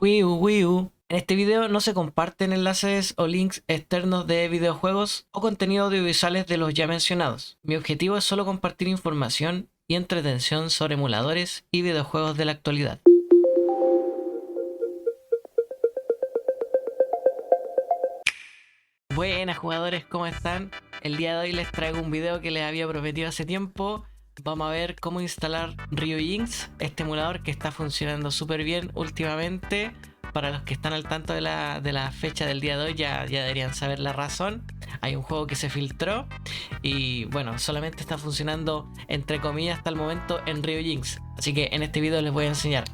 Wii U. En este video no se comparten enlaces o links externos de videojuegos o contenido audiovisuales de los ya mencionados. Mi objetivo es solo compartir información y entretención sobre emuladores y videojuegos de la actualidad. Buenas jugadores, ¿cómo están? El día de hoy les traigo un video que les había prometido hace tiempo. Vamos a ver cómo instalar Ryujinx, este emulador que está funcionando súper bien últimamente. Para los que están al tanto de la fecha del día de hoy ya deberían saber la razón. Hay un juego que se filtró y bueno, solamente está funcionando entre comillas hasta el momento en Ryujinx. Así que en este video les voy a enseñar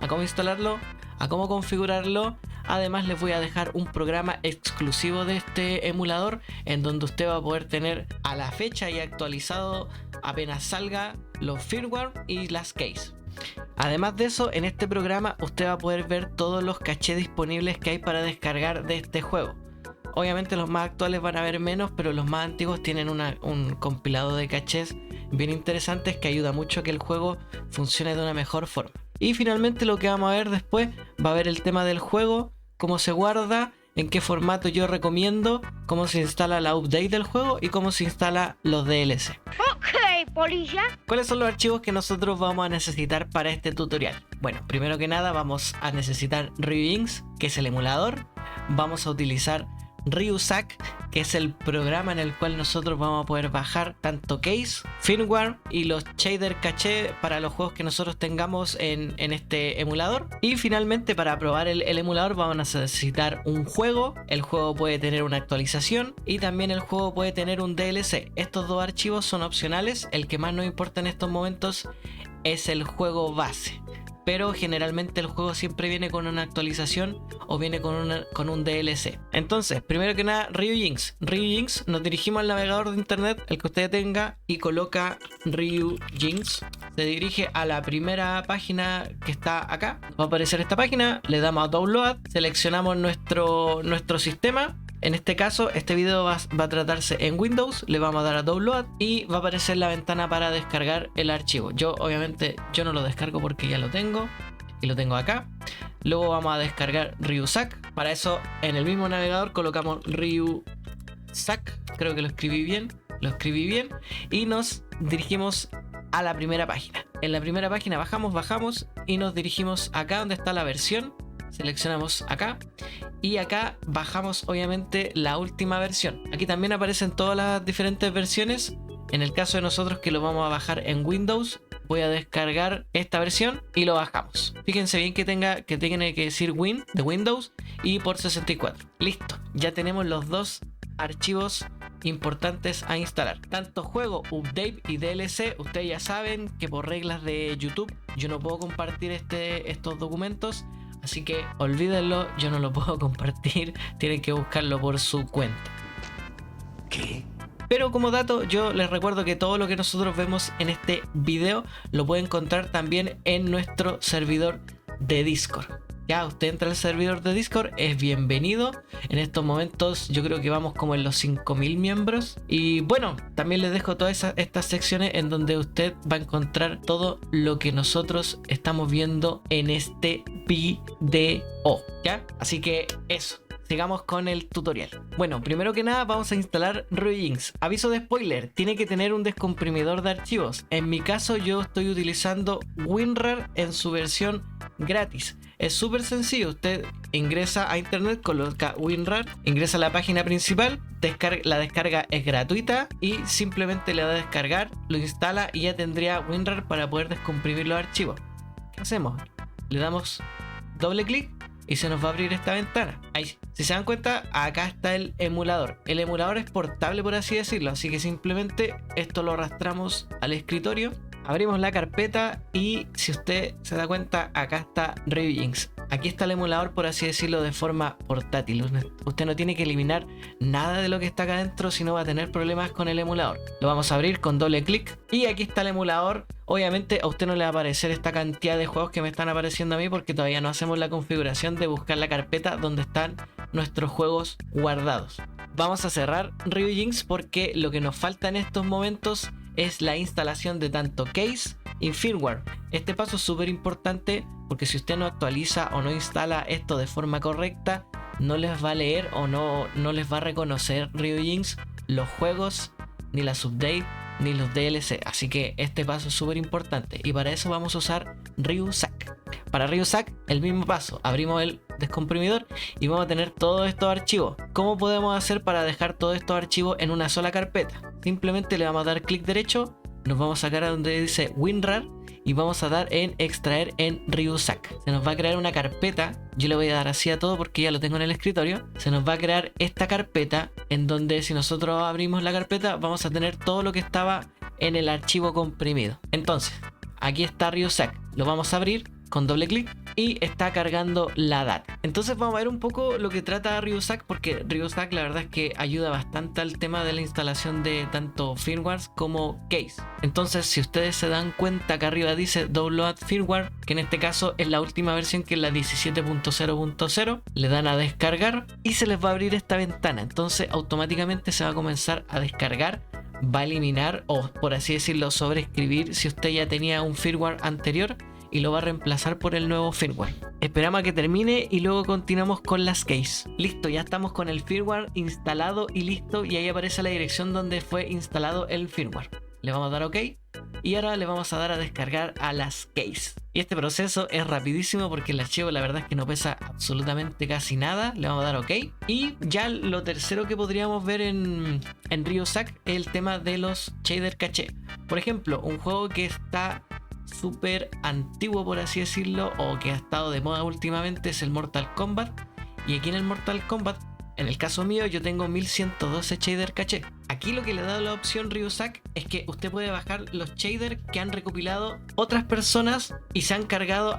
a cómo instalarlo, a cómo configurarlo. Además les voy a dejar un programa exclusivo de este emulador en donde usted va a poder tener a la fecha y actualizado apenas salga los firmware y las keys. Además de eso, en este programa usted va a poder ver todos los cachés disponibles que hay para descargar de este juego. Obviamente los más actuales van a ver menos, pero los más antiguos tienen un compilado de cachés bien interesantes que ayuda mucho a que el juego funcione de una mejor forma. Y finalmente lo que vamos a ver después va a ver el tema del juego, cómo se guarda, en qué formato yo recomiendo, cómo se instala la update del juego y cómo se instala los DLC. Ok, polilla. ¿Cuáles son los archivos que nosotros vamos a necesitar para este tutorial? Bueno, primero que nada vamos a necesitar Ryujinx, que es el emulador. Vamos a utilizar Ryuzack, que es el programa en el cual nosotros vamos a poder bajar tanto case, firmware y los shader caché para los juegos que nosotros tengamos en este emulador. Y finalmente, para probar el emulador vamos a necesitar un juego. El juego puede tener una actualización y también el juego puede tener un DLC. Estos dos archivos son opcionales. El que más nos importa en estos momentos es el juego base, pero generalmente el juego siempre viene con una actualización o viene con un DLC. Entonces, primero que nada, Ryujinx, nos dirigimos al navegador de internet, el que usted tenga, y coloca Ryujinx. Se dirige a la primera página que está acá. Va a aparecer esta página, le damos a Download, seleccionamos nuestro sistema. En este caso, este video va a tratarse en Windows, le vamos a dar a Download y va a aparecer la ventana para descargar el archivo. Obviamente no lo descargo porque ya lo tengo y lo tengo acá. Luego vamos a descargar Ryuzack. Para eso en el mismo navegador colocamos Ryuzack, creo que lo escribí bien y nos dirigimos a la primera página. En la primera página bajamos y nos dirigimos acá donde está la versión. Seleccionamos acá y acá bajamos obviamente la última versión. Aquí también aparecen todas las diferentes versiones. En el caso de nosotros que lo vamos a bajar en Windows, voy a descargar esta versión y lo bajamos. Fíjense bien que tiene que decir Win de Windows y por 64. Listo, ya tenemos los dos archivos importantes a instalar, tanto juego, update y DLC. Ustedes ya saben que por reglas de YouTube yo no puedo compartir estos documentos. Así que olvídenlo, yo no lo puedo compartir, tienen que buscarlo por su cuenta. ¿Qué? Pero como dato, yo les recuerdo que todo lo que nosotros vemos en este video lo pueden encontrar también en nuestro servidor de Discord. Ya, usted entra al servidor de Discord, es bienvenido. En estos momentos yo creo que vamos como en los 5000 miembros. Y bueno, también les dejo todas estas secciones en donde usted va a encontrar todo lo que nosotros estamos viendo en este video. ¿Ya? Así que eso. Sigamos con el tutorial. Bueno, primero que nada vamos a instalar Ryujinx. Aviso de spoiler, tiene que tener un descomprimidor de archivos. En mi caso yo estoy utilizando WinRAR en su versión gratis. Es súper sencillo, usted ingresa a internet, coloca WinRAR, ingresa a la página principal, la descarga es gratuita y simplemente le da a descargar, lo instala y ya tendría WinRAR para poder descomprimir los archivos. ¿Qué hacemos? Le damos doble clic y se nos va a abrir esta ventana. Ahí, si se dan cuenta, acá está el emulador. El emulador es portable, por así decirlo, así que simplemente esto lo arrastramos al escritorio, abrimos la carpeta y si usted se da cuenta, acá está Ryujinx. Aquí está el emulador, por así decirlo, de forma portátil. Usted no tiene que eliminar nada de lo que está acá adentro, si no va a tener problemas con el emulador. Lo vamos a abrir con doble clic y aquí está el emulador. Obviamente a usted no le va a aparecer esta cantidad de juegos que me están apareciendo a mí porque todavía no hacemos la configuración de buscar la carpeta donde están nuestros juegos guardados. Vamos a cerrar Ryujinx porque lo que nos falta en estos momentos es la instalación de tanto case y firmware. Este paso es súper importante porque si usted no actualiza o no instala esto de forma correcta, no les va a leer o no les va a reconocer Ryujinx los juegos, ni las updates, ni los DLC. Así que este paso es súper importante y para eso vamos a usar Ryuzack. Para Ryuzack el mismo paso, abrimos el descomprimidor y vamos a tener todos estos archivos. ¿Cómo podemos hacer para dejar todos estos archivos en una sola carpeta? Simplemente le vamos a dar clic derecho, nos vamos a sacar a donde dice WinRAR y vamos a dar en extraer en Ryuzack. Se nos va a crear una carpeta, yo le voy a dar así a todo porque ya lo tengo en el escritorio. Se nos va a crear esta carpeta en donde si nosotros abrimos la carpeta vamos a tener todo lo que estaba en el archivo comprimido. Entonces, aquí está Ryuzack, lo vamos a abrir con doble clic y está cargando la data. Entonces vamos a ver un poco lo que trata Ryuzack, porque Ryuzack la verdad es que ayuda bastante al tema de la instalación de tanto firmware como case. Entonces si ustedes se dan cuenta que arriba dice download firmware, que en este caso es la última versión, que es la 17.0.0, le dan a descargar y se les va a abrir esta ventana. Entonces automáticamente se va a comenzar a descargar, va a eliminar o por así decirlo sobreescribir si usted ya tenía un firmware anterior y lo va a reemplazar por el nuevo firmware. Esperamos a que termine y luego continuamos con las case. Listo, ya estamos con el firmware instalado y listo, y ahí aparece la dirección donde fue instalado el firmware. Le vamos a dar OK y ahora le vamos a dar a descargar a las case. Y este proceso es rapidísimo porque el archivo la verdad es que no pesa absolutamente casi nada. Le vamos a dar OK. Y ya lo tercero que podríamos ver en Ryuzack es el tema de los shader caché. Por ejemplo, un juego que está súper antiguo por así decirlo o que ha estado de moda últimamente es el Mortal Kombat. Y aquí en el Mortal Kombat, en el caso mío, yo tengo 1112 shader caché. Aquí lo que le da la opción Ryuzack es que usted puede bajar los shaders que han recopilado otras personas y se han cargado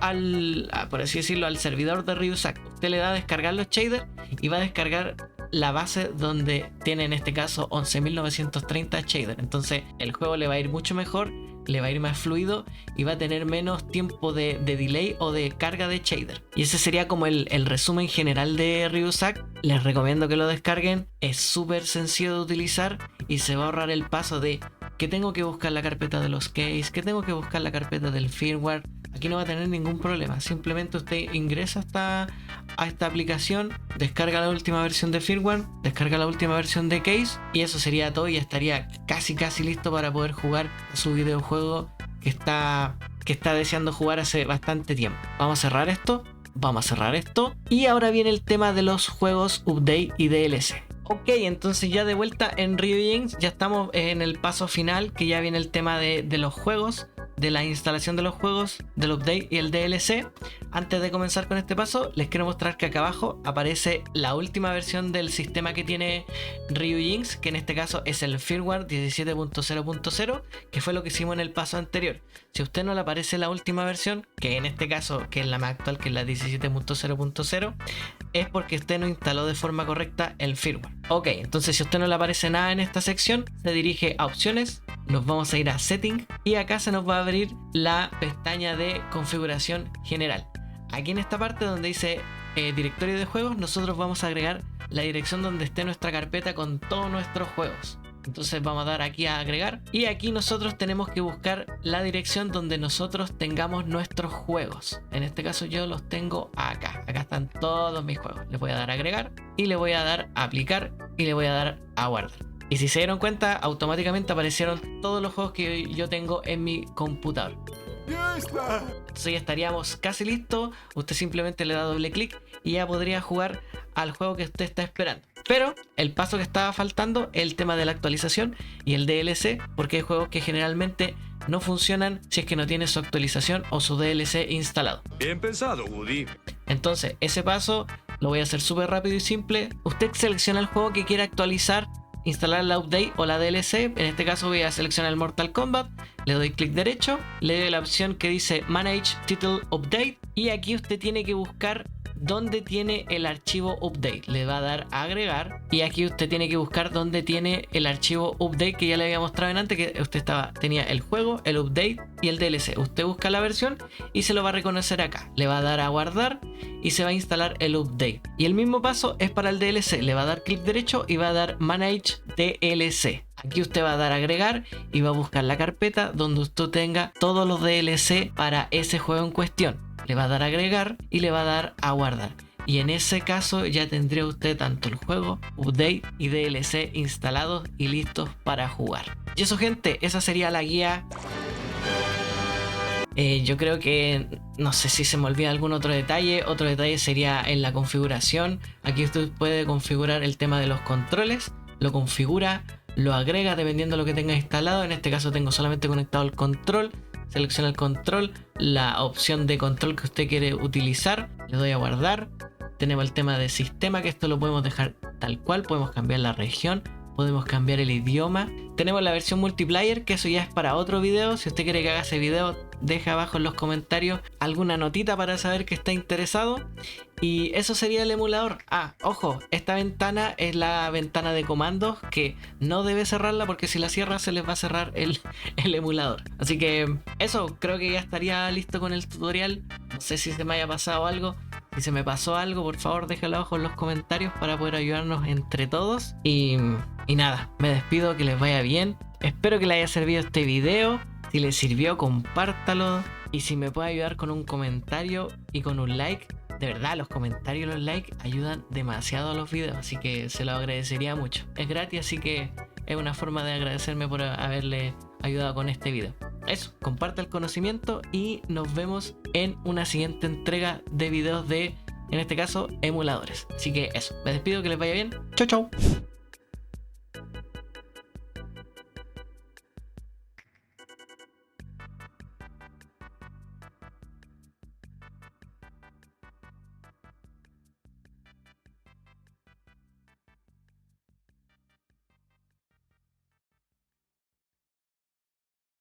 por así decirlo, al servidor de Ryuzack. Usted le da a descargar los shaders y va a descargar la base donde tiene en este caso 11.930 shaders. Entonces el juego le va a ir mucho mejor, le va a ir más fluido y va a tener menos tiempo de delay o de carga de shader. Y ese sería como el resumen general de Ryuzack. Les recomiendo que lo descarguen, es súper sencillo de utilizar y se va a ahorrar el paso de que tengo que buscar la carpeta de los case, que tengo que buscar la carpeta del firmware. Aquí no va a tener ningún problema, simplemente usted ingresa a esta aplicación, descarga la última versión de firmware, descarga la última versión de case y eso sería todo, y ya estaría casi listo para poder jugar su videojuego que está deseando jugar hace bastante tiempo. Vamos a cerrar esto y ahora viene el tema de los juegos update y DLC. Ok, entonces ya de vuelta en Ryujinx, ya estamos en el paso final, que ya viene el tema de los juegos, de la instalación de los juegos, del update y el DLC. Antes de comenzar con este paso, les quiero mostrar que acá abajo aparece la última versión del sistema que tiene Ryujinx, que en este caso es el firmware 17.0.0, que fue lo que hicimos en el paso anterior. Si a usted no le aparece la última versión, que en este caso, que es la más actual, que es la 17.0.0, es porque usted no instaló de forma correcta el firmware. Ok, entonces si a usted no le aparece nada en esta sección, se dirige a opciones, nos vamos a ir a setting y acá se nos va a abrir la pestaña de configuración general. Aquí en esta parte donde dice directorio de juegos, nosotros vamos a agregar la dirección donde esté nuestra carpeta con todos nuestros juegos. Entonces vamos a dar aquí a agregar y aquí nosotros tenemos que buscar la dirección donde nosotros tengamos nuestros juegos. En este caso yo los tengo acá. Acá están todos mis juegos. Le voy a dar a agregar y le voy a dar a aplicar y le voy a dar a guardar. Y si se dieron cuenta, automáticamente aparecieron todos los juegos que yo tengo en mi computador. ¡Ya está! Entonces ya estaríamos casi listos. Usted simplemente le da doble clic y ya podría jugar al juego que usted está esperando. Pero el paso que estaba faltando es el tema de la actualización y el DLC, porque hay juegos que generalmente no funcionan si es que no tiene su actualización o su DLC instalado. Bien pensado, Woody. Entonces ese paso lo voy a hacer súper rápido y simple. Usted selecciona el juego que quiera actualizar, instalar la update o la DLC. En este caso voy a seleccionar el Mortal Kombat, le doy clic derecho, le doy la opción que dice Manage Title Update y aquí usted tiene que buscar dónde tiene el archivo update. Le va a dar a agregar y aquí usted tiene que buscar dónde tiene el archivo update que ya le había mostrado en antes, que usted tenía el juego, el update y el DLC. Usted busca la versión y se lo va a reconocer acá. Le va a dar a guardar y se va a instalar el update. Y el mismo paso es para el DLC. Le va a dar clic derecho y va a dar Manage DLC. Aquí usted va a dar a agregar y va a buscar la carpeta donde usted tenga todos los DLC para ese juego en cuestión. Le va a dar a agregar y le va a dar a guardar. Y en ese caso ya tendría usted tanto el juego, update y DLC instalados y listos para jugar. Y eso, gente, esa sería la guía. Yo creo que, no sé si se me olvida algún otro detalle. Otro detalle sería en la configuración. Aquí usted puede configurar el tema de los controles. Lo configura, lo agrega dependiendo de lo que tenga instalado. En este caso tengo solamente conectado el control. Selecciona el control, la opción de control que usted quiere utilizar. Le doy a guardar. Tenemos el tema de sistema, que esto lo podemos dejar tal cual. Podemos cambiar la región, podemos cambiar el idioma. Tenemos la versión multiplayer, que eso ya es para otro video. Si usted quiere que haga ese video, deja abajo en los comentarios alguna notita para saber que está interesado. Y eso sería el emulador. Ojo, esta ventana es la ventana de comandos, que no debe cerrarla porque si la cierra se les va a cerrar el emulador. Así que eso, creo que ya estaría listo con el tutorial. No sé si se me haya pasado algo. Si se me pasó algo, por favor déjalo abajo en los comentarios para poder ayudarnos entre todos. Y nada, me despido, que les vaya bien. Espero que les haya servido este video. Si les sirvió, compártalo. Y si me puede ayudar con un comentario y con un like. De verdad, los comentarios y los likes ayudan demasiado a los videos, así que se lo agradecería mucho. Es gratis, así que es una forma de agradecerme por haberle ayudado con este video. Eso, comparte el conocimiento y nos vemos en una siguiente entrega de videos de, en este caso, emuladores. Así que eso, me despido, que les vaya bien. Chau, chau.